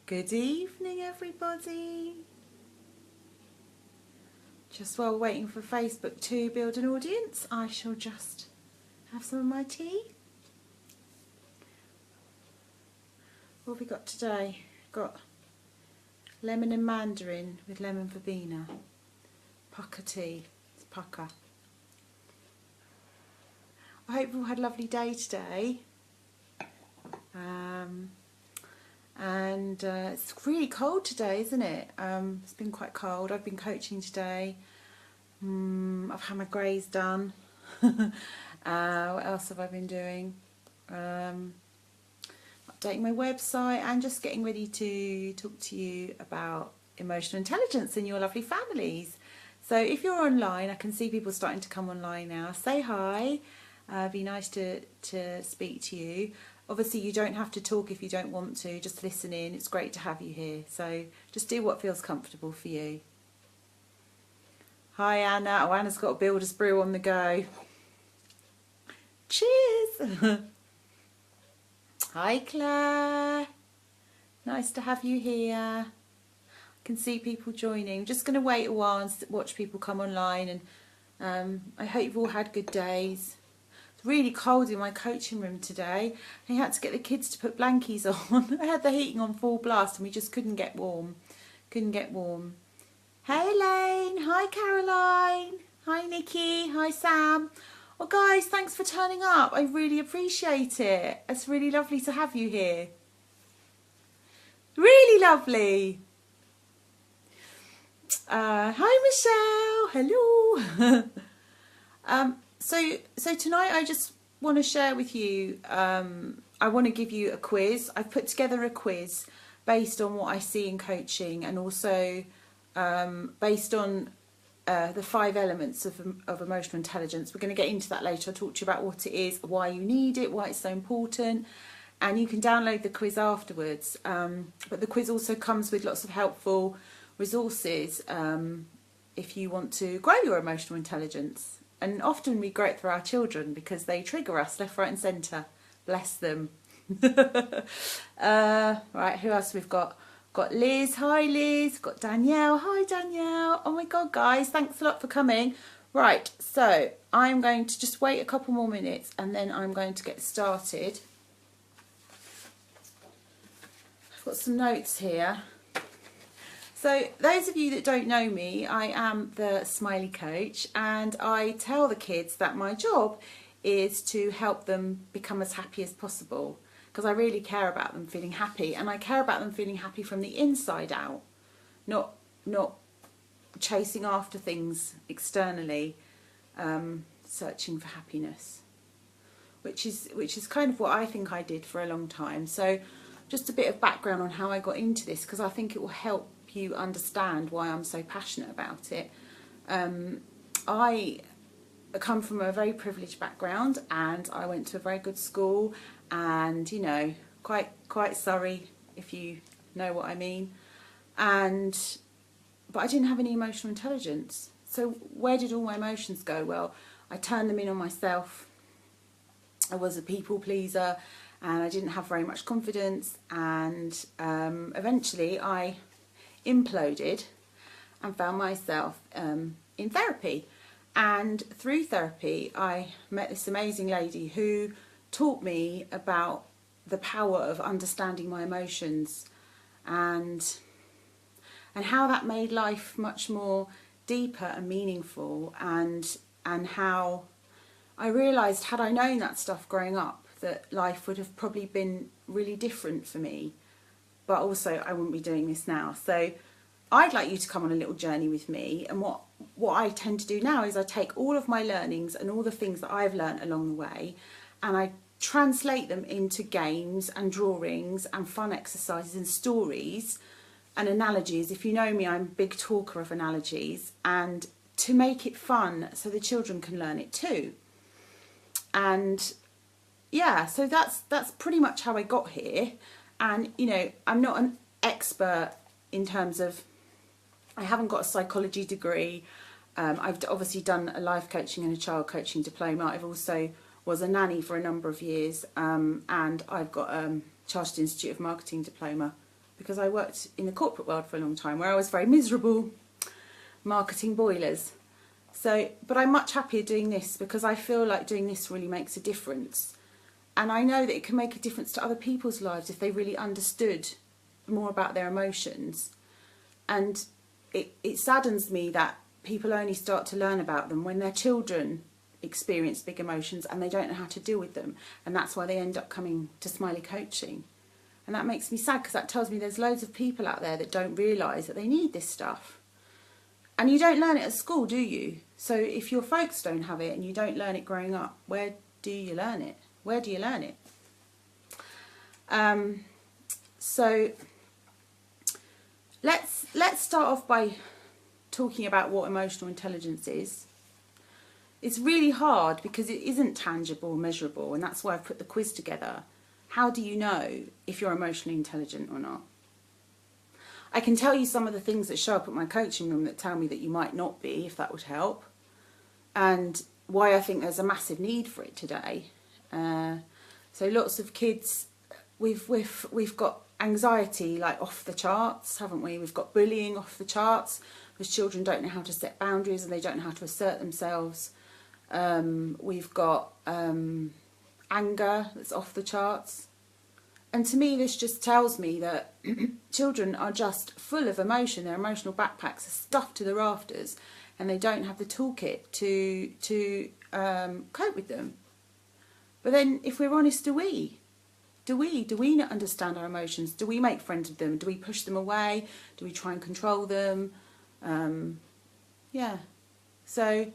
Good evening, everybody. Just while waiting for Facebook to build an audience, I shall just have some of my tea. What have we got today? Got lemon and mandarin with lemon verbena. Pukka tea. It's pukka. I hope you all had a lovely day today. It's really cold today, isn't it? It's been quite cold. I've been coaching today. I've had my greys done. What else have I been doing? Updating my website and just getting ready to talk to you about emotional intelligence in your lovely families. So if you're online, I can see people starting to come online now. Say hi. Be nice to speak to you. Obviously, you don't have to talk if you don't want to. Just listen in. It's great to have you here. So just do what feels comfortable for you. Hi, Anna. Oh, Anna's got a builder's brew on the go. Cheers. Hi, Claire. Nice to have you here. I can see people joining. I'm just going to wait a while and watch people come online. And I hope you've all had good days. Really cold in my coaching room today. I had to get the kids to put blankies on. I had the heating on full blast and we just couldn't get warm. Hey Elaine, hi Caroline, hi Nikki, hi Sam. Well guys, thanks for turning up. I really appreciate it. It's really lovely to have you here. Really lovely. Hi Michelle, hello. So tonight I just want to share with you, I want to give you a quiz. I've put together a quiz based on what I see in coaching and also based on the 5 elements of emotional intelligence. We're going to get into that later. I'll talk to you about what it is, why you need it, why it's so important, and you can download the quiz afterwards. But the quiz also comes with lots of helpful resources if you want to grow your emotional intelligence. And often we grow it through our children because they trigger us left, right and centre. Bless them. Right, who else we've got? Got Liz. Hi Liz. Got Danielle. Hi Danielle. Oh my God, guys, thanks a lot for coming. Right, so I'm going to just wait a couple more minutes and then I'm going to get started. I've got some notes here. So those of you that don't know me, I am the Smiley Coach and I tell the kids that my job is to help them become as happy as possible because I really care about them feeling happy, and I care about them feeling happy from the inside out, not chasing after things externally, searching for happiness, which is kind of what I think I did for a long time. So just a bit of background on how I got into this because I think it will help you understand why I'm so passionate about it. I come from a very privileged background and I went to a very good school and, you know, quite Surrey, if you know what I mean. But I didn't have any emotional intelligence. So where did all my emotions go? Well, I turned them in on myself. I was a people pleaser and I didn't have very much confidence, and eventually I imploded and found myself in therapy. And through therapy I met this amazing lady who taught me about the power of understanding my emotions and how that made life much more deeper and meaningful, and how I realised, had I known that stuff growing up, that life would have probably been really different for me. But also I wouldn't be doing this now. So I'd like you to come on a little journey with me, and what I tend to do now is I take all of my learnings and all the things that I've learned along the way and I translate them into games and drawings and fun exercises and stories and analogies. If you know me, I'm a big talker of analogies, and to make it fun so the children can learn it too. And yeah, so that's pretty much how I got here. And, you know, I'm not an expert in terms of, I haven't got a psychology degree. I've obviously done a life coaching and a child coaching diploma. I've also was a nanny for a number of years, and I've got a Chartered Institute of Marketing diploma because I worked in the corporate world for a long time where I was very miserable marketing boilers. So, but I'm much happier doing this because I feel like doing this really makes a difference. And I know that it can make a difference to other people's lives if they really understood more about their emotions. And it saddens me that people only start to learn about them when their children experience big emotions and they don't know how to deal with them. And that's why they end up coming to Smiley Coaching. And that makes me sad because that tells me there's loads of people out there that don't realise that they need this stuff. And you don't learn it at school, do you? So if your folks don't have it and you don't learn it growing up, where do you learn it? Where do you learn it? So let's start off by talking about what emotional intelligence is. It's really hard because it isn't tangible or measurable, and that's why I've put the quiz together. How do you know if you're emotionally intelligent or not? I can tell you some of the things that show up at my coaching room that tell me that you might not be, if that would help, and why I think there's a massive need for it today. So lots of kids, we've got anxiety like off the charts, haven't we? We've got bullying off the charts because children don't know how to set boundaries and they don't know how to assert themselves. We've got anger that's off the charts. And to me, this just tells me that children are just full of emotion. Their emotional backpacks are stuffed to the rafters and they don't have the toolkit to cope with them. But then, if we're honest, do we not understand our emotions? Do we make friends with them? Do we push them away? Do we try and control them? Yeah. So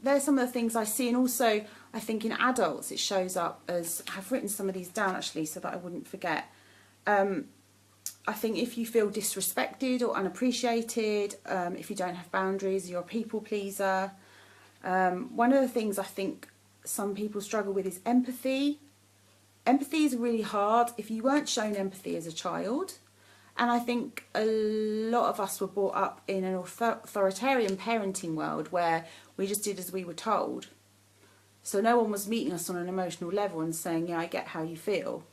there's some of the things I see, and also I think in adults it shows up as, I've written some of these down actually so that I wouldn't forget. I think if you feel disrespected or unappreciated, if you don't have boundaries, you're a people pleaser. One of the things I think some people struggle with is empathy. Empathy is really hard if you weren't shown empathy as a child. And I think a lot of us were brought up in an authoritarian parenting world where we just did as we were told. So no one was meeting us on an emotional level and saying, yeah, I get how you feel.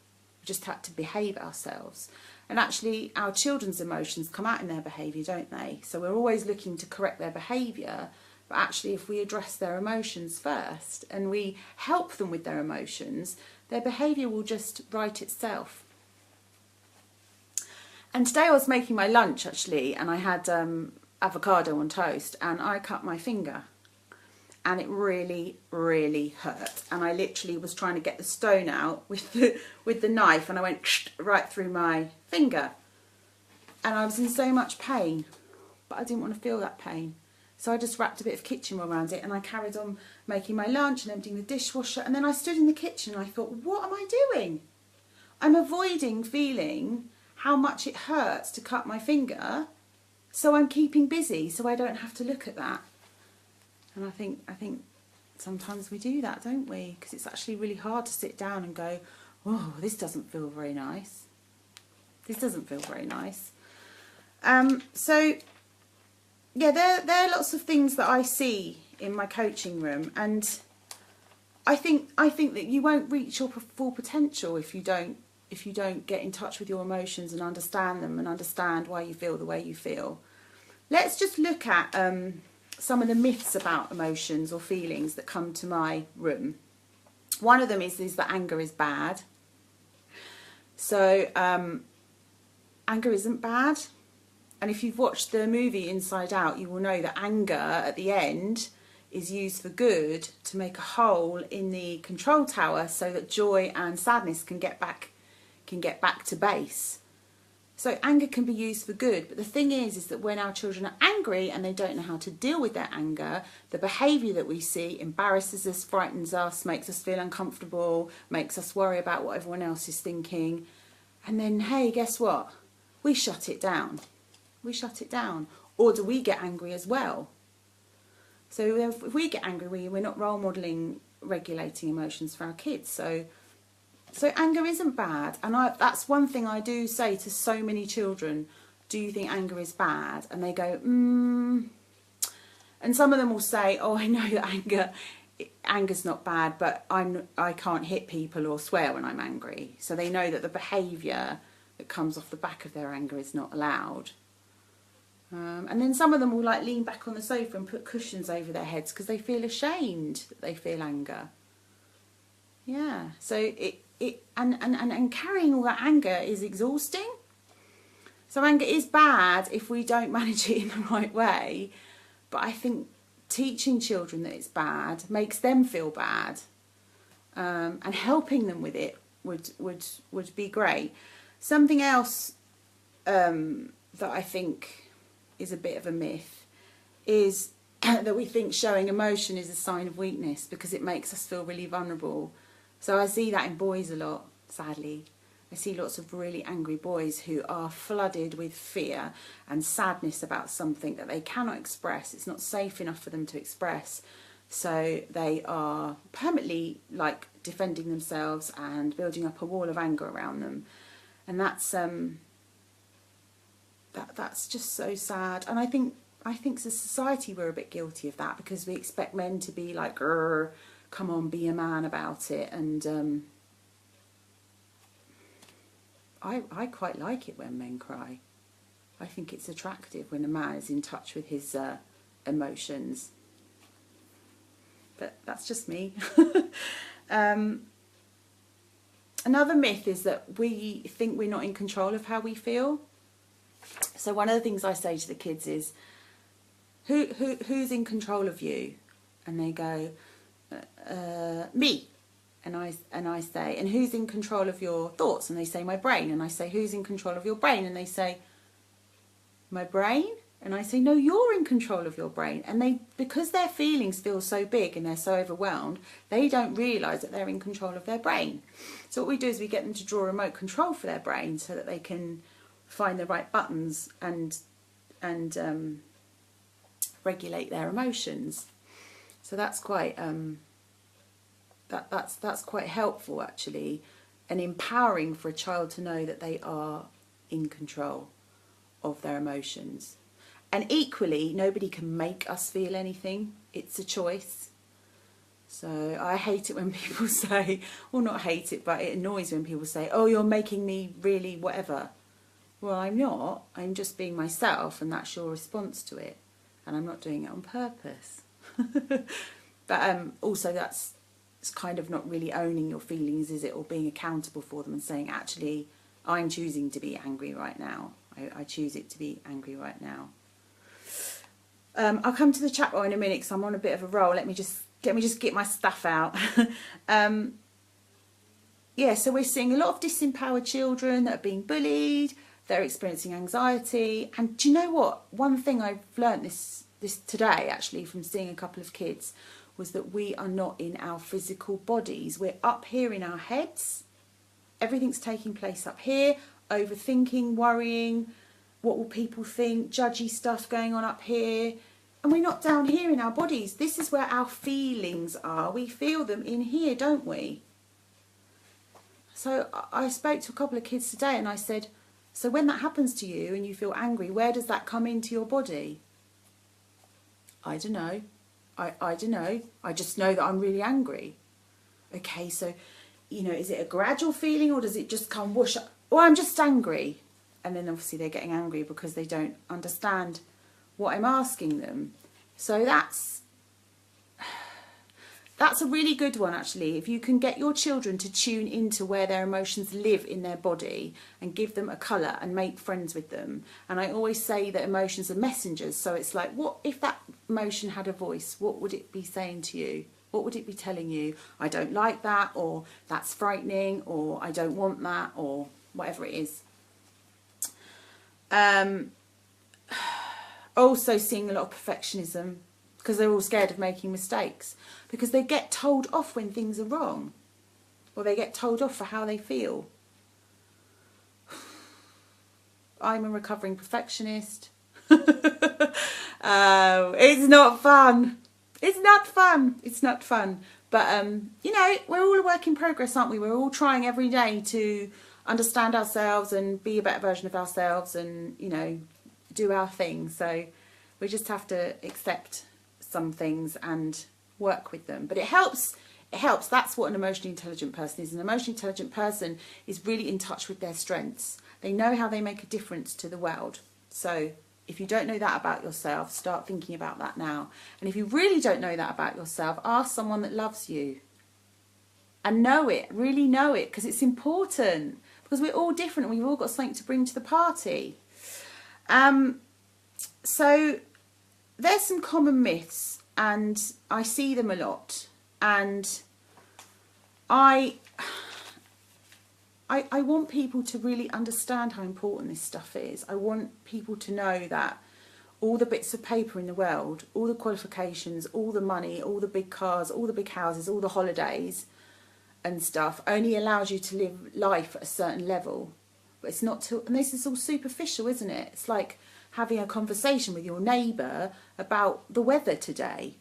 We just had to behave ourselves. And actually our children's emotions come out in their behaviour, don't they? So we're always looking to correct their behaviour. But actually if we address their emotions first and we help them with their emotions, their behaviour will just right itself. And today I was making my lunch actually, and I had avocado on toast, and I cut my finger, and it really, really hurt. And I literally was trying to get the stone out with the knife, and I went right through my finger, and I was in so much pain, but I didn't want to feel that pain. So I just wrapped a bit of kitchen roll around it, and I carried on making my lunch and emptying the dishwasher. And then I stood in the kitchen and I thought, what am I doing? I'm avoiding feeling how much it hurts to cut my finger, so I'm keeping busy so I don't have to look at that. And I think sometimes we do that, don't we? Because it's actually really hard to sit down and go, oh, this doesn't feel very nice. This doesn't feel very nice. So yeah, there are lots of things that I see in my coaching room, and I think that you won't reach your full potential if you don't get in touch with your emotions and understand them and understand why you feel the way you feel. Let's just look at some of the myths about emotions or feelings that come to my room. One of them is that anger is bad. So anger isn't bad. And if you've watched the movie Inside Out, you will know that anger at the end is used for good to make a hole in the control tower so that joy and sadness can get back to base. So anger can be used for good, but the thing is that when our children are angry and they don't know how to deal with their anger, the behaviour that we see embarrasses us, frightens us, makes us feel uncomfortable, makes us worry about what everyone else is thinking. And then, hey, guess what? We shut it down. We shut it down. Or do we get angry as well? So if we get angry, we're not role modelling regulating emotions for our kids. So anger isn't bad, and that's one thing I do say to so many children. Do you think anger is bad? And they go, And some of them will say, oh, I know that anger anger's not bad, but I can't hit people or swear when I'm angry. So they know that the behaviour that comes off the back of their anger is not allowed. And then some of them will like lean back on the sofa and put cushions over their heads because they feel ashamed that they feel anger. Yeah, so and carrying all that anger is exhausting. So anger is bad if we don't manage it in the right way. But I think teaching children that it's bad makes them feel bad, and helping them with it would be great. Something else that I think is a bit of a myth is that we think showing emotion is a sign of weakness because it makes us feel really vulnerable. So I see that in boys a lot, sadly. I see lots of really angry boys who are flooded with fear and sadness about something that they cannot express. It's not safe enough for them to express. So they are permanently like defending themselves and building up a wall of anger around them. And that's just so sad. And I think as a society we're a bit guilty of that because we expect men to be like, come on, be a man about it. And I quite like it when men cry. I think it's attractive when a man is in touch with his emotions. But that's just me. Another myth is that we think we're not in control of how we feel. So one of the things I say to the kids is, who's in control of you? And they go, me. And I say, and who's in control of your thoughts? And they say, my brain. And I say, who's in control of your brain? And they say, my brain? And I say, no, you're in control of your brain. And because their feelings feel so big and they're so overwhelmed, they don't realise that they're in control of their brain. So what we do is we get them to draw remote control for their brain so that they can find the right buttons and regulate their emotions. So that's quite that's quite helpful actually, and empowering for a child to know that they are in control of their emotions. And equally, nobody can make us feel anything. It's a choice. So I hate it when people say, well, not hate it, but it annoys when people say, oh, you're making me really whatever. Well, I'm not. I'm just being myself, and that's your response to it. And I'm not doing it on purpose. But also it's kind of not really owning your feelings, is it? Or being accountable for them and saying, actually, I'm choosing to be angry right now. I choose it to be angry right now. I'll come to the chat bar in a minute because I'm on a bit of a roll. Let me just get my stuff out. Yeah, so we're seeing a lot of disempowered children that are being bullied. They're experiencing anxiety. And do you know what? One thing I've learnt this today, actually, from seeing a couple of kids, was that we are not in our physical bodies. We're up here in our heads. Everything's taking place up here. Overthinking, worrying, what will people think, judgy stuff going on up here. And we're not down here in our bodies. This is where our feelings are. We feel them in here, don't we? So I spoke to a couple of kids today and I said, so when that happens to you and you feel angry, where does that come into your body? I don't know. I don't know. I just know that I'm really angry. Okay, so, is it a gradual feeling or does it just come whoosh up? Well, I'm just angry. And then obviously they're getting angry because they don't understand what I'm asking them. So that's a really good one, actually. If you can get your children to tune into where their emotions live in their body and give them a colour and make friends with them. And I always say that emotions are messengers. So it's like, what if that emotion had a voice? What would it be saying to you? What would it be telling you? I don't like that, or that's frightening, or I don't want that, or whatever it is. Also seeing a lot of perfectionism because they're all scared of making mistakes because they get told off when things are wrong, or they get told off for how they feel. I'm a recovering perfectionist. It's not fun. It's not fun. It's not fun. But, we're all a work in progress, aren't we? We're all trying every day to understand ourselves and be a better version of ourselves and, do our thing. So we just have to accept some things and work with them. But it helps. It helps. That's what an emotionally intelligent person is. An emotionally intelligent person is really in touch with their strengths. They know how they make a difference to the world. So if you don't know that about yourself, start thinking about that now. And if you really don't know that about yourself, ask someone that loves you. And know it, really know it, because it's important. Because we're all different and we've all got something to bring to the party. So there's some common myths, and I see them a lot. And I want people to really understand how important this stuff is. I want people to know that all the bits of paper in the world, all the qualifications, all the money, all the big cars, all the big houses, all the holidays and stuff only allows you to live life at a certain level. But it's not to, and this is all superficial, isn't it? It's like having a conversation with your neighbour about the weather today.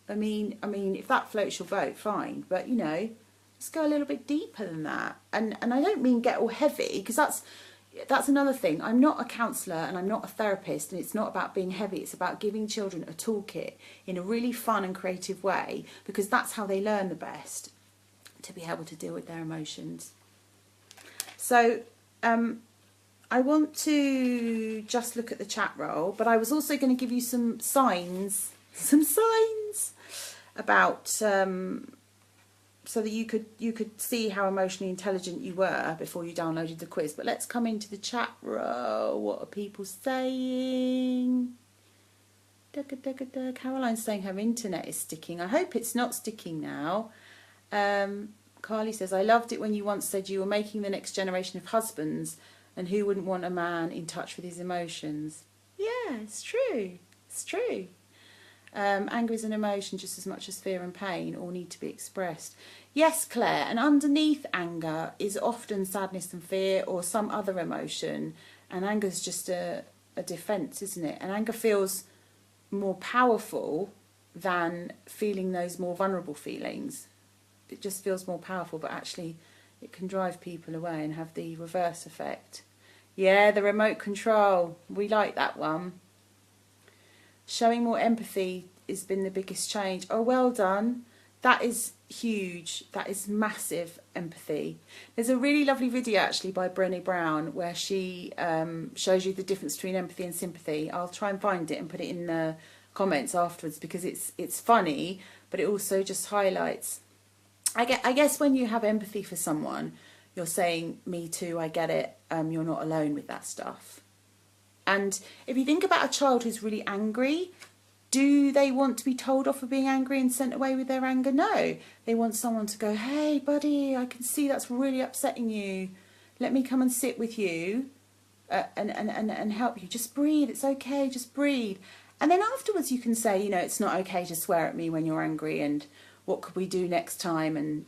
I mean, if that floats your boat, fine. But, you know, let's go a little bit deeper than that. And I don't mean get all heavy, because that's another thing. I'm not a counsellor and I'm not a therapist, and it's not about being heavy. It's about giving children a toolkit in a really fun and creative way, because that's how they learn the best, to be able to deal with their emotions. So I want to just look at the chat roll, but I was also going to give you some signs about so that you could see how emotionally intelligent you were before you downloaded the quiz. But let's come into the chat roll. What are people saying? Caroline's saying her internet is sticking. I hope it's not sticking now. Carly says, I loved it when you once said you were making the next generation of husbands, and who wouldn't want a man in touch with his emotions? Yeah, it's true. It's true. Anger is an emotion just as much as fear and pain, all need to be expressed. Yes, Claire, and underneath anger is often sadness and fear or some other emotion, and anger is just a defence, isn't it? And anger feels more powerful than feeling those more vulnerable feelings. It just feels more powerful, but actually it can drive people away and have the reverse effect. Yeah, the remote control, we like that one. Showing more empathy has been the biggest change. Oh, well done. That is huge. That is massive empathy. There's a really lovely video actually by Brené Brown where she shows you the difference between empathy and sympathy. I'll try and find it and put it in the comments afterwards, because it's funny, but it also just highlights. I guess when you have empathy for someone, you're saying, me too, I get it. You're not alone with that stuff. And if you think about a child who's really angry, do they want to be told off for being angry and sent away with their anger? No. They want someone to go, hey, buddy, I can see that's really upsetting you. Let me come and sit with you and help you. Just breathe. It's okay. Just breathe. And then afterwards you can say, you know, it's not okay to swear at me when you're angry, and what could we do next time, and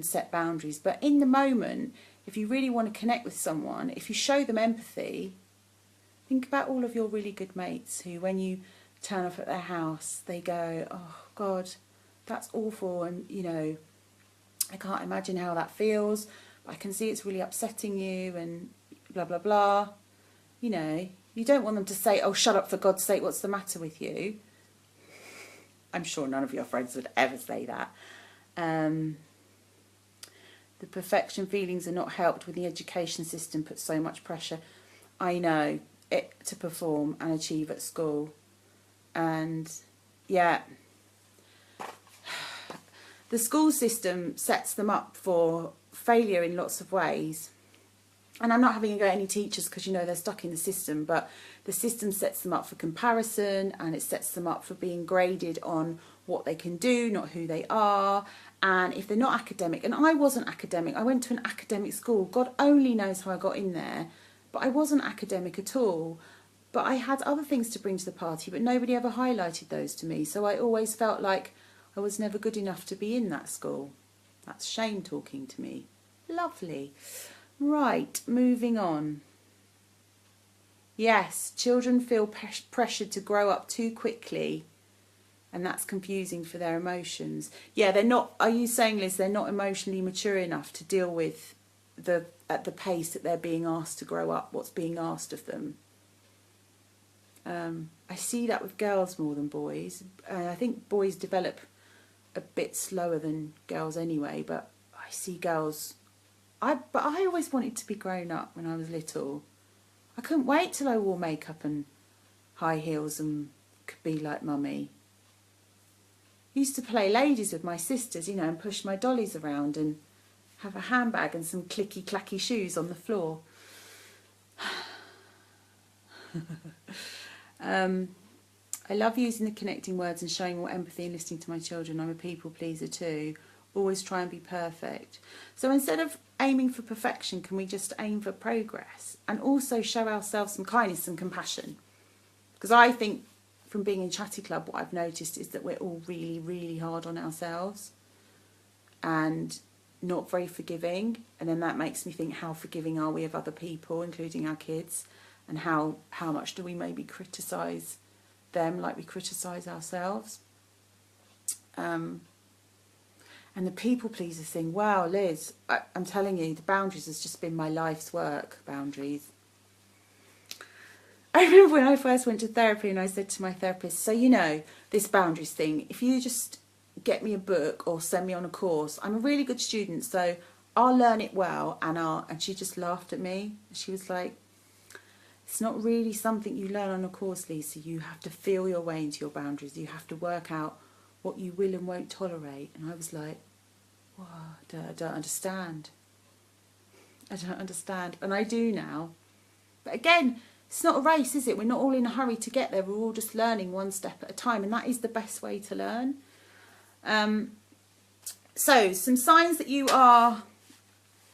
set boundaries. But in the moment, if you really want to connect with someone, if you show them empathy, think about all of your really good mates who, when you turn up at their house, they go, oh God, that's awful, and you know, I can't imagine how that feels, but I can see it's really upsetting you, and blah blah blah. You know, you don't want them to say, oh, shut up, for God's sake, what's the matter with you? I'm sure none of your friends would ever say that. The perfection feelings are not helped when the education system puts so much pressure. I know, to perform and achieve at school. And yeah, the school system sets them up for failure in lots of ways. And I'm not having a go at any teachers, because you know they're stuck in the system, but the system sets them up for comparison, and it sets them up for being graded on what they can do, not who they are. And if they're not academic, and I wasn't academic, I went to an academic school, God only knows how I got in there, but I wasn't academic at all. But I had other things to bring to the party, but nobody ever highlighted those to me. So I always felt like I was never good enough to be in that school. That's shame talking to me. Lovely. Right, moving on. Yes, children feel pressured to grow up too quickly, and that's confusing for their emotions. Yeah, they're not, are you saying, Liz, they're not emotionally mature enough to deal with at the pace that they're being asked to grow up, what's being asked of them? I see that with girls more than boys. I think boys develop a bit slower than girls anyway, but I see girls. But I always wanted to be grown up when I was little. I couldn't wait till I wore makeup and high heels and could be like mummy. Used to play ladies with my sisters, you know, and push my dollies around and have a handbag and some clicky clacky shoes on the floor. I love using the connecting words and showing more empathy and listening to my children. I'm a people pleaser too. Always try and be perfect. So instead of aiming for perfection, can we just aim for progress and also show ourselves some kindness and compassion? Because I think from being in Chatty Club, what I've noticed is that we're all really, really hard on ourselves and not very forgiving. And then that makes me think, how forgiving are we of other people, including our kids? And how much do we maybe criticise them like we criticise ourselves? And the people pleaser thing, wow, Liz, I'm telling you, the boundaries has just been my life's work, boundaries. I remember when I first went to therapy and I said to my therapist, so you know, this boundaries thing, if you just get me a book or send me on a course, I'm a really good student, so I'll learn it well. And she just laughed at me. She was like, it's not really something you learn on a course, Lisa. You have to feel your way into your boundaries. You have to work out what you will and won't tolerate. And I was like, wow, I don't understand. I don't understand. And I do now. But again, it's not a race, is it? We're not all in a hurry to get there. We're all just learning one step at a time. And that is the best way to learn. So, some signs that you are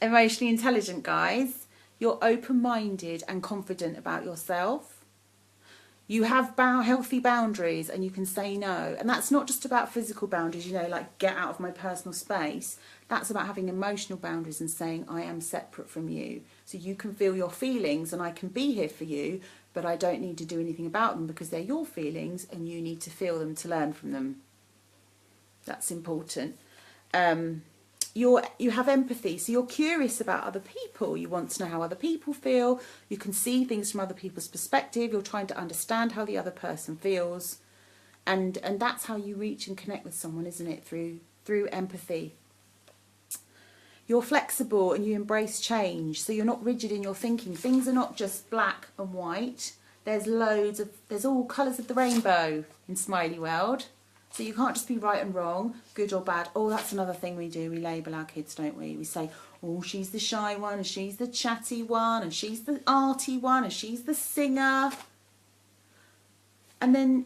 emotionally intelligent, guys. You're open-minded and confident about yourself. You have healthy boundaries and you can say no. And that's not just about physical boundaries, you know, like get out of my personal space. That's about having emotional boundaries and saying I am separate from you. So you can feel your feelings and I can be here for you, but I don't need to do anything about them because they're your feelings and you need to feel them to learn from them. That's important. You have empathy, so you're curious about other people. You want to know how other people feel. You can see things from other people's perspective. You're trying to understand how the other person feels, and that's how you reach and connect with someone, isn't it? Through empathy. You're flexible and you embrace change, so you're not rigid in your thinking. Things are not just black and white. There's all colours of the rainbow in Smiley World. So you can't just be right and wrong, good or bad. Oh, that's another thing we do. We label our kids, don't we? We say, oh, she's the shy one, and she's the chatty one, and she's the arty one, and she's the singer. And then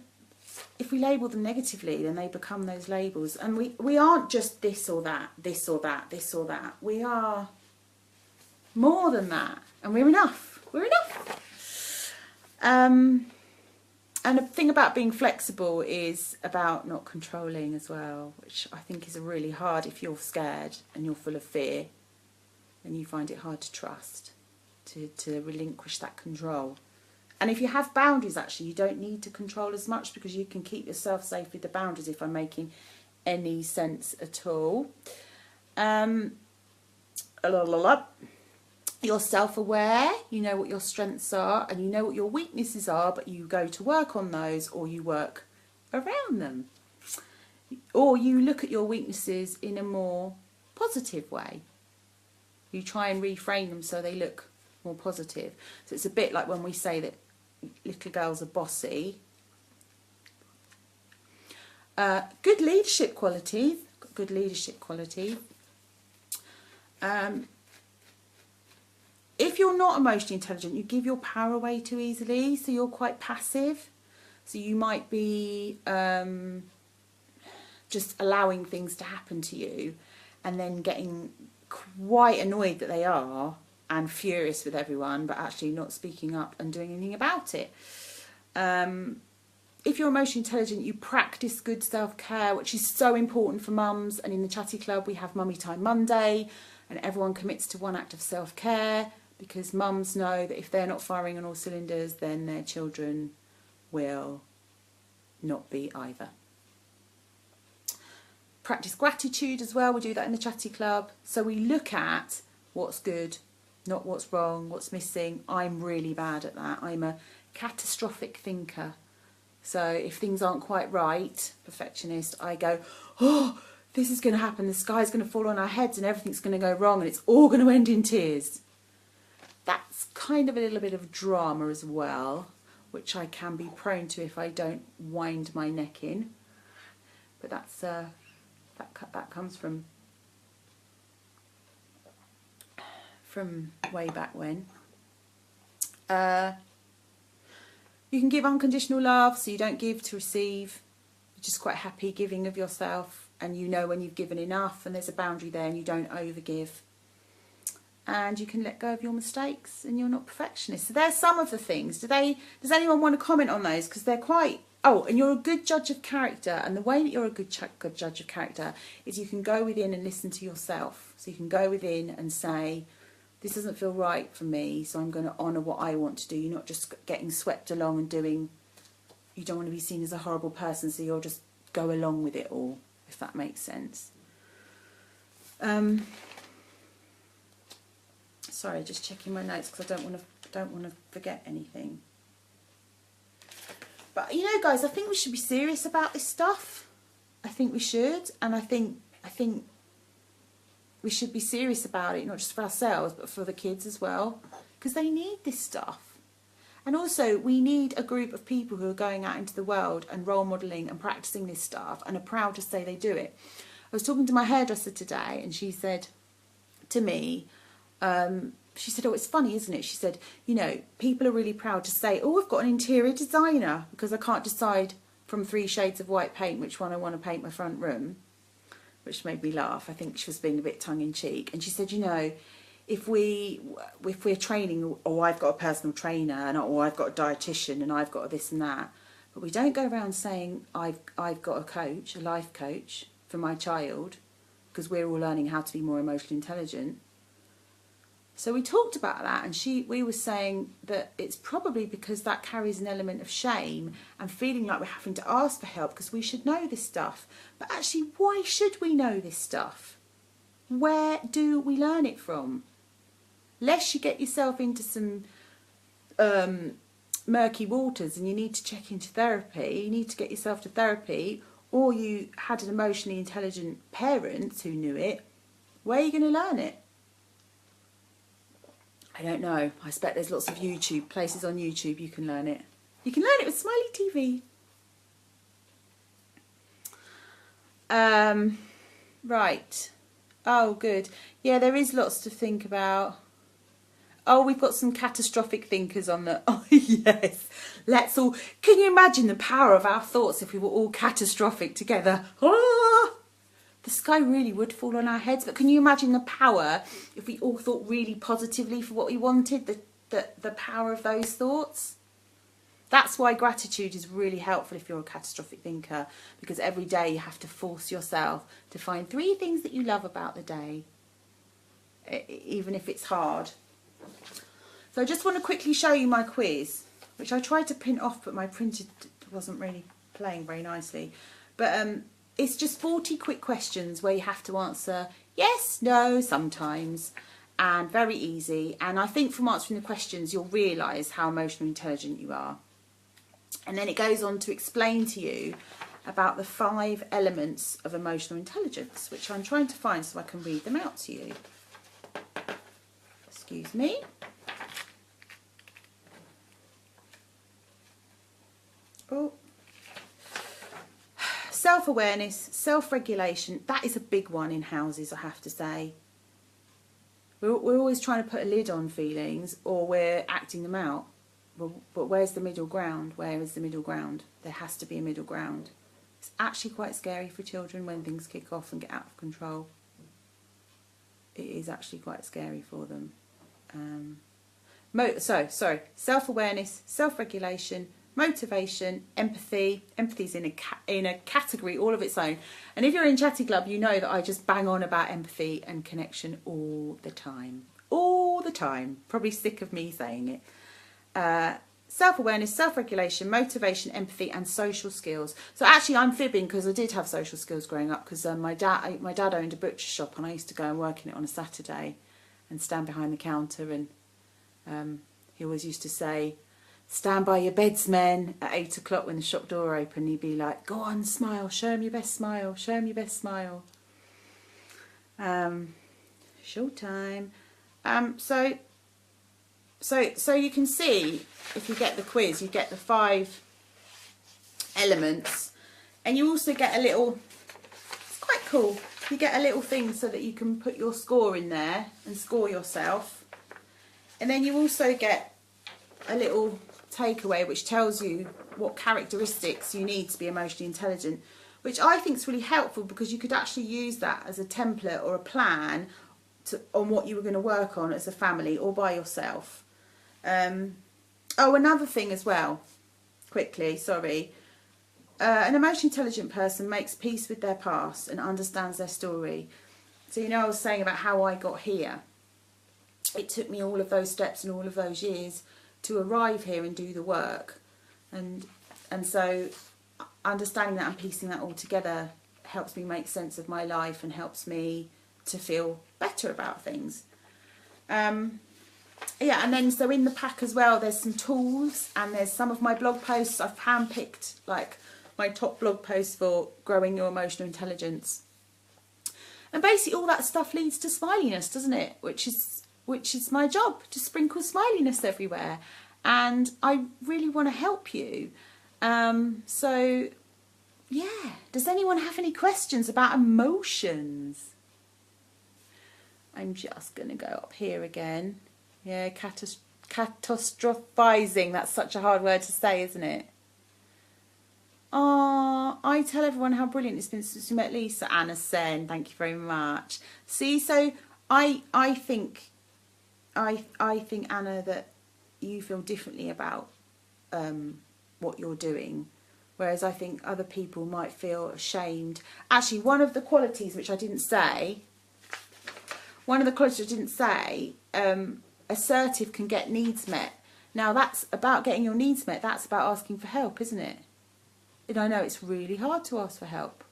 if we label them negatively, then they become those labels. And we aren't just this or that, this or that, this or that. We are more than that. And we're enough. We're enough. And the thing about being flexible is about not controlling as well, which I think is really hard if you're scared and you're full of fear and you find it hard to trust, to relinquish that control. And if you have boundaries, actually, you don't need to control as much because you can keep yourself safe with the boundaries, if I'm making any sense at all. You're self-aware, you know what your strengths are and you know what your weaknesses are, but you go to work on those or you work around them. Or you look at your weaknesses in a more positive way. You try and reframe them so they look more positive. So it's a bit like when we say that little girls are bossy. Good leadership qualities. Good leadership quality. If you're not emotionally intelligent, you give your power away too easily, so you're quite passive. So you might be just allowing things to happen to you and then getting quite annoyed that they are and furious with everyone, but actually not speaking up and doing anything about it. If you're emotionally intelligent, you practice good self-care, which is so important for mums. And in the Chatty Club, we have Mummy Time Monday, and everyone commits to one act of self-care, because mums know that if they're not firing on all cylinders, then their children will not be either. Practice gratitude as well. We do that in the Chatty Club. So we look at what's good, not what's wrong, what's missing. I'm really bad at that. I'm a catastrophic thinker. So if things aren't quite right, perfectionist, I go, oh, this is going to happen. The sky's going to fall on our heads and everything's going to go wrong and it's all going to end in tears. That's kind of a little bit of drama as well, which I can be prone to if I don't wind my neck in. But that's that comes from way back when. You can give unconditional love, so you don't give to receive. You're just quite happy giving of yourself, and you know when you've given enough and there's a boundary there and you don't overgive. And you can let go of your mistakes and you're not perfectionist. So there's some of the things. Does anyone want to comment on those? Because they're quite... Oh, and you're a good judge of character. And the way that you're a good judge of character is you can go within and listen to yourself. So you can go within and say, this doesn't feel right for me, so I'm going to honour what I want to do. You're not just getting swept along and doing... You don't want to be seen as a horrible person, so you'll just go along with it all, if that makes sense. Sorry, just checking my notes because I don't want to forget anything. But you know, guys, I think we should be serious about this stuff. I think we should, and I think we should be serious about it, not just for ourselves, but for the kids as well, because they need this stuff. And also, we need a group of people who are going out into the world and role modelling and practising this stuff and are proud to say they do it. I was talking to my hairdresser today, and she said to me, she said, oh, it's funny, isn't it? She said, you know, people are really proud to say, oh, I've got an interior designer, because I can't decide from 3 shades of white paint which one I want to paint my front room, which made me laugh. I think she was being a bit tongue-in-cheek. And she said, you know, if we're training, or I've got a personal trainer, or I've got a dietitian, and I've got this and that, but we don't go around saying I've got a coach, a life coach for my child, because we're all learning how to be more emotionally intelligent. So we talked about that, and we were saying that it's probably because that carries an element of shame and feeling like we're having to ask for help because we should know this stuff. But actually, why should we know this stuff? Where do we learn it from? Lest you get yourself into some murky waters and you need to check into therapy, you need to get yourself to therapy, or you had an emotionally intelligent parent who knew it, where are you going to learn it? I don't know. I expect there's lots of places on YouTube you can learn it. You can learn it with Smiley TV. Right. Oh, good. Yeah, there is lots to think about. Oh, we've got some catastrophic thinkers on the... Oh, yes. Let's all... Can you imagine the power of our thoughts if we were all catastrophic together? Ah! The sky really would fall on our heads. But can you imagine the power if we all thought really positively for what we wanted? The power of those thoughts? That's why gratitude is really helpful if you're a catastrophic thinker. Because every day you have to force yourself to find 3 things that you love about the day. Even if it's hard. So I just want to quickly show you my quiz. Which I tried to print off, but my printer wasn't really playing very nicely. But... it's just 40 quick questions where you have to answer yes, no, sometimes, and very easy. And I think from answering the questions, you'll realise how emotionally intelligent you are. And then it goes on to explain to you about the 5 elements of emotional intelligence, which I'm trying to find so I can read them out to you. Excuse me. Oh. Self-awareness, self-regulation, that is a big one in houses, I have to say. We're always trying to put a lid on feelings, or we're acting them out. But where's the middle ground? Where is the middle ground? There has to be a middle ground. It's actually quite scary for children when things kick off and get out of control. It is actually quite scary for them. Self-awareness, self-regulation, motivation, empathy. Empathy's in a category all of its own. And if you're in Chatty Club, you know that I just bang on about empathy and connection all the time. All the time. Probably sick of me saying it. Self-awareness, self-regulation, motivation, empathy, and social skills. So actually I'm fibbing because I did have social skills growing up, because my dad owned a butcher shop, and I used to go and work in it on a Saturday and stand behind the counter, and he always used to say, stand by your bed's-men at 8 o'clock when the shop door opened. He'd be like, go on, smile, show him your best smile, show him your best smile. Showtime. So you can see, if you get the quiz, you get the 5 elements, and you also get a little, it's quite cool, you get a little thing so that you can put your score in there and score yourself. And then you also get a little takeaway which tells you what characteristics you need to be emotionally intelligent, which I think is really helpful, because you could actually use that as a template or a plan on what you were going to work on as a family or by yourself. Oh, another thing as well, quickly, sorry. An emotionally intelligent person makes peace with their past and understands their story. So, you know, I was saying about how I got here. It took me all of those steps and all of those years to arrive here and do the work. And so understanding that and piecing that all together helps me make sense of my life and helps me to feel better about things. Yeah, and then so in the pack as well, there's some tools, and there's some of my blog posts. I've handpicked like my top blog posts for growing your emotional intelligence. And basically all that stuff leads to smiliness, doesn't it? Which is my job, to sprinkle smiliness everywhere. And I really want to help you. So yeah, does anyone have any questions about emotions? I'm just going to go up here again. Yeah, catastrophizing. That's such a hard word to say, isn't it? Oh, I tell everyone how brilliant it's been since we met Lisa. Anna Sen, thank you very much. See, so I think Anna, that you feel differently about what you're doing, whereas I think other people might feel ashamed. Actually, one of the qualities which I didn't say. Assertive can get needs met. Now that's about getting your needs met. That's about asking for help, isn't it? And I know it's really hard to ask for help,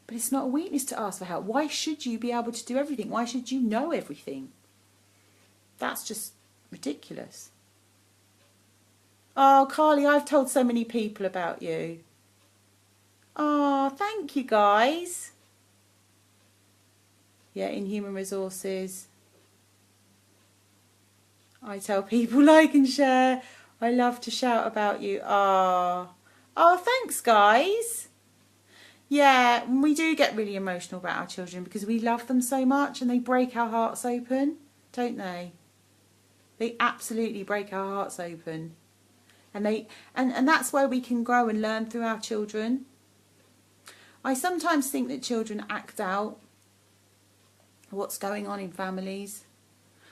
but it's not a weakness to ask for help. Why should you be able to do everything? Why should you know everything? That's just ridiculous. Oh, Carly, I've told so many people about you. Oh, thank you, guys. Yeah, in human resources. I tell people like and share. I love to shout about you. Oh, thanks, guys. Yeah, we do get really emotional about our children because we love them so much, and they break our hearts open, don't they? They absolutely break our hearts open. And that's where we can grow and learn through our children. I sometimes think that children act out what's going on in families.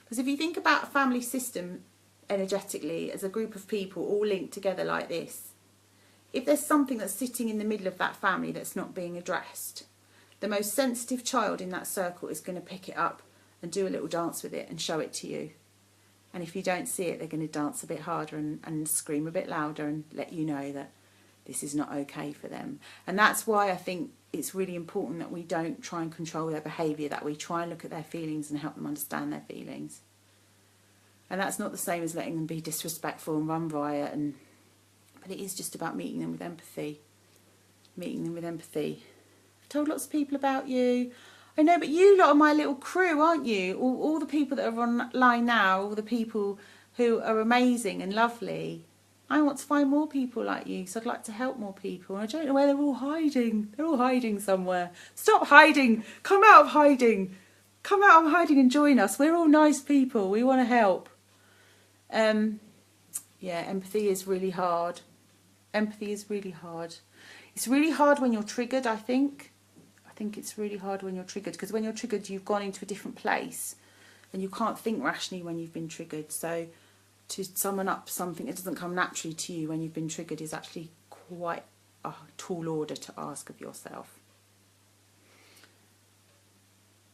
Because if you think about a family system energetically as a group of people all linked together like this, if there's something that's sitting in the middle of that family that's not being addressed, the most sensitive child in that circle is going to pick it up and do a little dance with it and show it to you. And if you don't see it, they're going to dance a bit harder and scream a bit louder and let you know that this is not okay for them. And that's why I think it's really important that we don't try and control their behaviour, that we try and look at their feelings and help them understand their feelings. And that's not the same as letting them be disrespectful and run riot, but it is just about meeting them with empathy. Meeting them with empathy. I've told lots of people about you. I know, but you lot are my little crew, aren't you? All the people that are online now, all the people who are amazing and lovely. I want to find more people like you, so I'd like to help more people. And I don't know where they're all hiding. They're all hiding somewhere. Stop hiding. Come out of hiding. Come out of hiding and join us. We're all nice people. We want to help. Yeah, empathy is really hard. Empathy is really hard. It's really hard when you're triggered, I think. I think it's really hard when you're triggered, because when you're triggered, you've gone into a different place and you can't think rationally when you've been triggered. So to summon up something that doesn't come naturally to you when you've been triggered is actually quite a tall order to ask of yourself.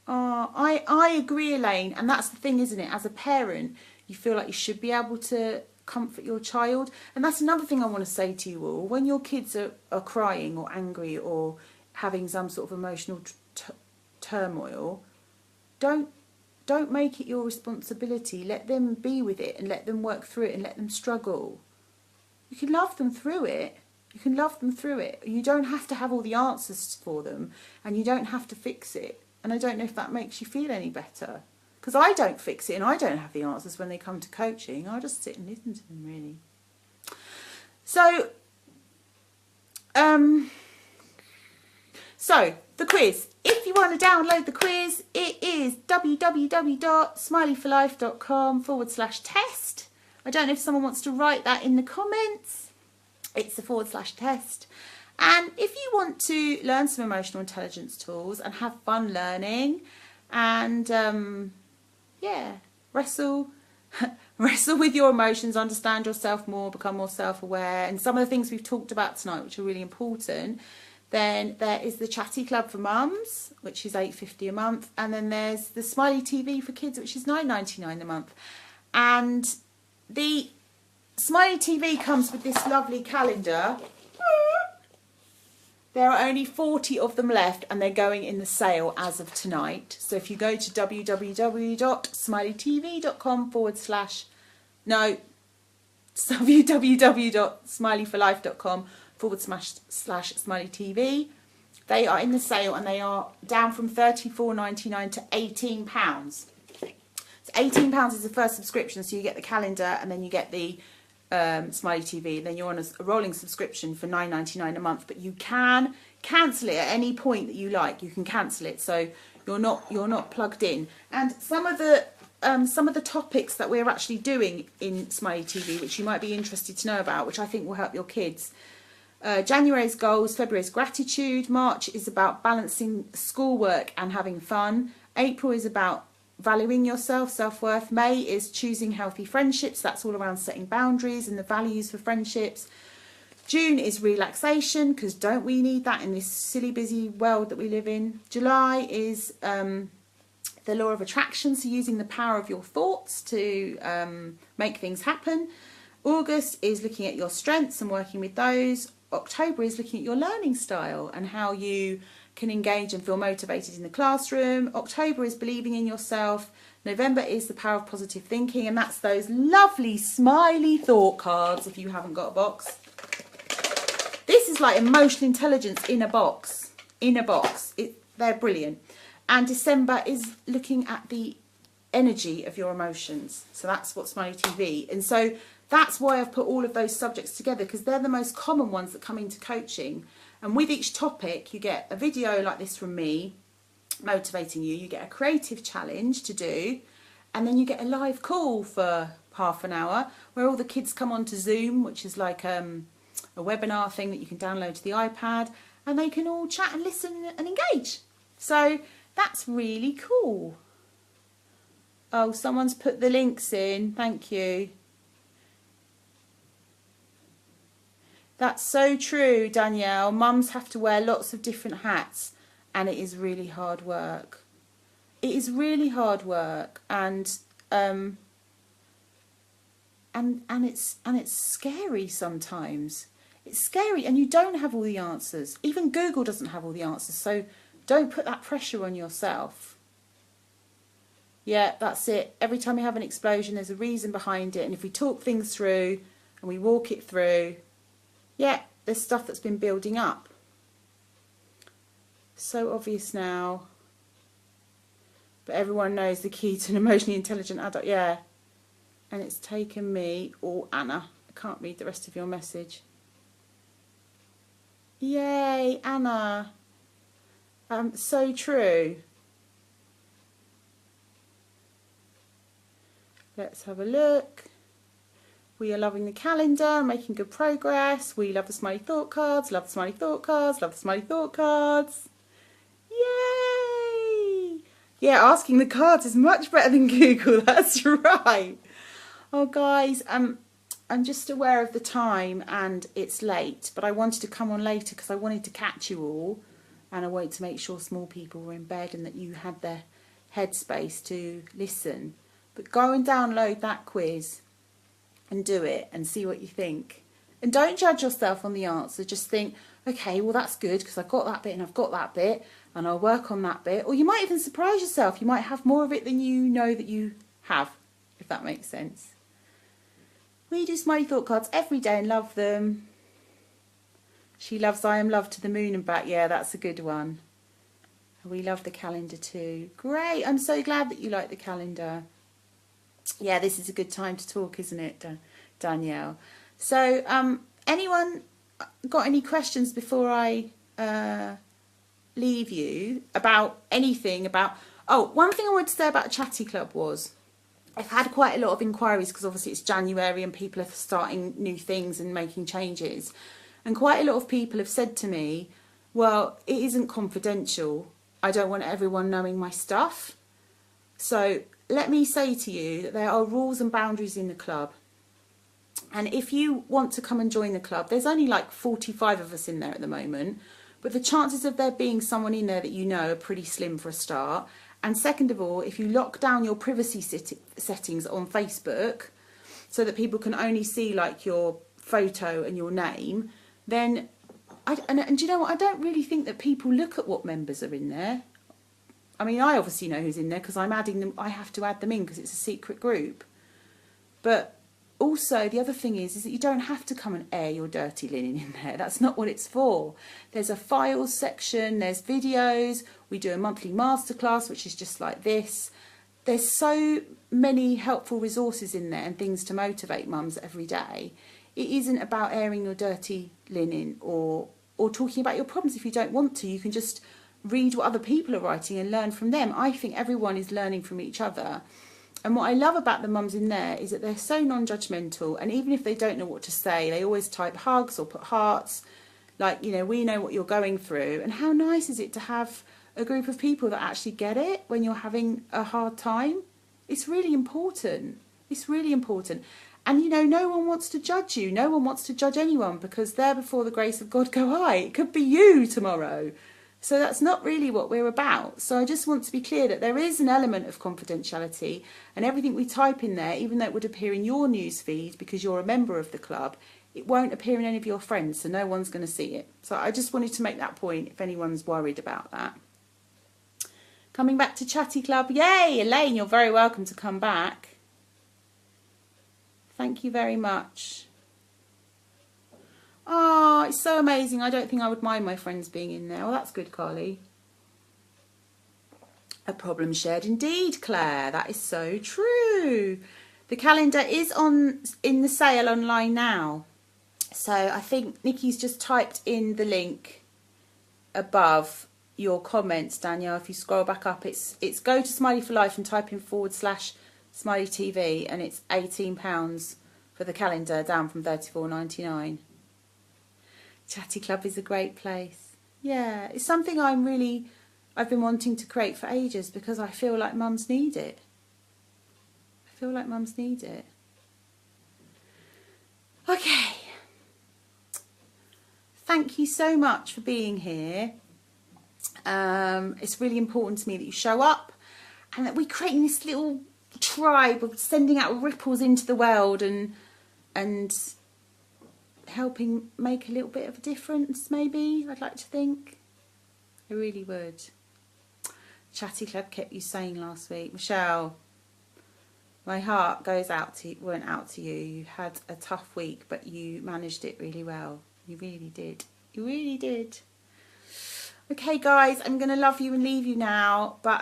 I agree, Elaine, and that's the thing, isn't it? As a parent, you feel like you should be able to comfort your child. And that's another thing I want to say to you all. When your kids are crying or angry or having some sort of emotional turmoil, don't make it your responsibility. Let them be with it and let them work through it and let them struggle. you can love them through it. You can love them through it. You don't have to have all the answers for them, and you don't have to fix it. And I don't know if that makes you feel any better. Because I don't fix it and I don't have the answers when they come to coaching. I just sit and listen to them, really. So, the quiz. If you want to download the quiz, it is www.smileyforlife.com/test. I don't know if someone wants to write that in the comments. It's the /test. And if you want to learn some emotional intelligence tools and have fun learning and, wrestle with your emotions, understand yourself more, become more self-aware, and some of the things we've talked about tonight, which are really important, then there is the Chatty Club for Mums, which is $8.50 a month, and then there's the Smiley TV for Kids, which is $9.99 a month. And the Smiley TV comes with this lovely calendar. There are only 40 of them left, and they're going in the sale as of tonight. So if you go to www.smileytv.com/smileyforlife.com/smiley-tv, they are in the sale, and they are down from £34.99 to £18. So £18 is the first subscription, so you get the calendar and then you get the Smiley TV, then you're on a rolling subscription for $9.99 a month, but you can cancel it at any point that you like. You can cancel it, so you're not plugged in. And some of the topics that we're actually doing in Smiley TV, which you might be interested to know about, which I think will help your kids. January's goals, February's gratitude, March is about balancing schoolwork and having fun, April is about valuing yourself, self-worth. May is choosing healthy friendships. That's all around setting boundaries and the values for friendships. June is relaxation, because don't we need that in this silly busy world that we live in. July is the law of attraction, so using the power of your thoughts to make things happen. August is looking at your strengths and working with those. October is looking at your learning style and how you can engage and feel motivated in the classroom. October is believing in yourself. November is the power of positive thinking, and that's those lovely smiley thought cards if you haven't got a box. This is like emotional intelligence in a box. They're brilliant. And December is looking at the energy of your emotions. So that's what Smiley TV. And so that's why I've put all of those subjects together, because they're the most common ones that come into coaching. And with each topic, you get a video like this from me, motivating you. You get a creative challenge to do, and then you get a live call for half an hour where all the kids come onto Zoom, which is like a webinar thing that you can download to the iPad, and they can all chat and listen and engage. So that's really cool. Oh, someone's put the links in. Thank you. That's so true, Danielle. Mums have to wear lots of different hats, and it is really hard work. It is really hard work, and it's scary sometimes. It's scary, and you don't have all the answers. Even Google doesn't have all the answers, so don't put that pressure on yourself. Yeah, that's it. Every time you have an explosion, there's a reason behind it, and if we talk things through and we walk it through, yeah, there's stuff that's been building up. So obvious now. But everyone knows the key to an emotionally intelligent adult. Yeah. And it's taken me, or Anna, I can't read the rest of your message. Yay, Anna. So true. Let's have a look. We are loving the calendar, making good progress. We love the smiley thought cards, love the smiley thought cards, love the smiley thought cards. Yay! Yeah, asking the cards is much better than Google, that's right. Oh guys, I'm just aware of the time and it's late, but I wanted to come on later because I wanted to catch you all, and I wanted to make sure small people were in bed and that you had the headspace to listen. But go and download that quiz and do it and see what you think. And don't judge yourself on the answer. Just think, okay, well that's good because I've got that bit and I've got that bit and I'll work on that bit. Or you might even surprise yourself. You might have more of it than you know that you have, if that makes sense. We do smiley thought cards every day and love them. She loves I Am Love to the Moon and Back. Yeah, that's a good one. We love the calendar too. Great. I'm so glad that you like the calendar. Yeah, this is a good time to talk, isn't it, Danielle? So, anyone got any questions before I leave you about anything about... Oh, one thing I wanted to say about Chatty Club was I've had quite a lot of inquiries because obviously it's January and people are starting new things and making changes. And quite a lot of people have said to me, well, it isn't confidential. I don't want everyone knowing my stuff. So let me say to you that there are rules and boundaries in the club. And if you want to come and join the club, there's only like 45 of us in there at the moment. But the chances of there being someone in there that you know are pretty slim for a start. And second of all, if you lock down your privacy settings on Facebook so that people can only see like your photo and your name, then... And do you know what? I don't really think that people look at what members are in there. I mean, I obviously know who's in there because I'm adding them. I have to add them in because it's a secret group. But also, the other thing is that you don't have to come and air your dirty linen in there. That's not what it's for. There's a files section. There's videos. We do a monthly masterclass, which is just like this. There's so many helpful resources in there and things to motivate mums every day. It isn't about airing your dirty linen or talking about your problems. If you don't want to, you can just read what other people are writing and learn from them. I think everyone is learning from each other. And what I love about the mums in there is that they're so non-judgmental. And even if they don't know what to say, they always type hugs or put hearts. Like, you know, we know what you're going through. And how nice is it to have a group of people that actually get it when you're having a hard time? It's really important. It's really important. And, you know, no one wants to judge you. No one wants to judge anyone because there before the grace of God go I. It could be you tomorrow. So that's not really what we're about. So I just want to be clear that there is an element of confidentiality and everything we type in there, even though it would appear in your news feed because you're a member of the club, it won't appear in any of your friends, so no one's going to see it. So I just wanted to make that point if anyone's worried about that. Coming back to Chatty Club. Yay, Elaine, you're very welcome to come back. Thank you very much. Oh, it's so amazing. I don't think I would mind my friends being in there. Well, that's good, Carly. A problem shared indeed, Claire. That is so true. The calendar is in the sale online now. So I think Nikki's just typed in the link above your comments, Danielle. If you scroll back up, it's go to Smiley for Life and type in /Smiley TV, and it's £18 for the calendar, down from $34.99. Chatty Club is a great place. Yeah, it's something I've been wanting to create for ages because I feel like mums need it. I feel like mums need it. Okay. Thank you so much for being here. It's really important to me that you show up and that we're creating this little tribe of sending out ripples into the world and helping make a little bit of a difference, maybe, I'd like to think. I really would. Chatty Club kept you sane last week. Michelle, my heart went out to you. You had a tough week, but you managed it really well. You really did. You really did. Okay, guys, I'm going to love you and leave you now. But,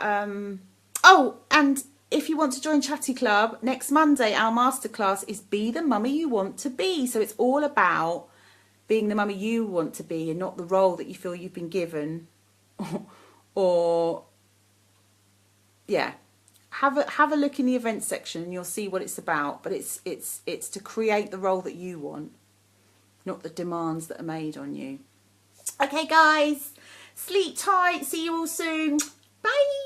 oh, and if you want to join Chatty Club, next Monday, our masterclass is Be the Mummy You Want to Be. So it's all about being the mummy you want to be and not the role that you feel you've been given. Or, yeah. Have a look in the events section and you'll see what it's about. But it's to create the role that you want, not the demands that are made on you. Okay, guys. Sleep tight. See you all soon. Bye.